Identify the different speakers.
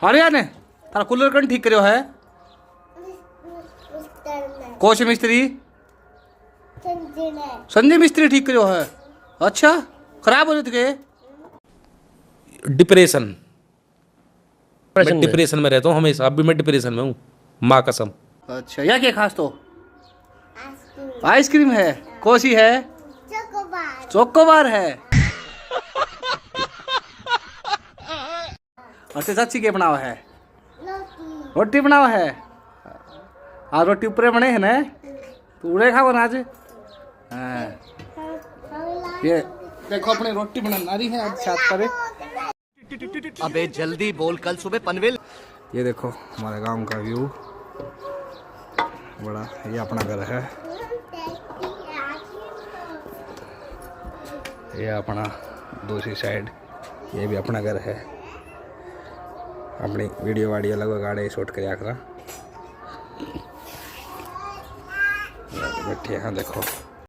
Speaker 1: अरे ने तारा कूलर कौन ठीक करो है? कोच मिस्त्री संजय मिस्त्री ठीक करो है। अच्छा खराब हो रहे थे। डिप्रेशन, मैं डिप्रेशन में रहता हूँ हमेशा। अब भी मैं डिप्रेशन में हूँ, माँ कसम। अच्छा या क्या खास तो? आइसक्रीम है। कौन सी है? चोकोबार है। और चाची के बनावा है? रोटी बनावा है। हाँ रोटी ऊपर बने है ना, तू उड़े खाओ ना आज। हाँ ये देखो अपनी रोटी बना रही है आज छत पर।
Speaker 2: अबे जल्दी बोल, कल सुबह पनवेल।
Speaker 1: ये देखो हमारे गांव का व्यू बड़ा। ये अपना घर है, ये अपना दूसरी साइड ये भी अपना घर है। अपनी वीडियो वाडियो लगभग आड़े शूट कर आखरा बैठे हैं। देखो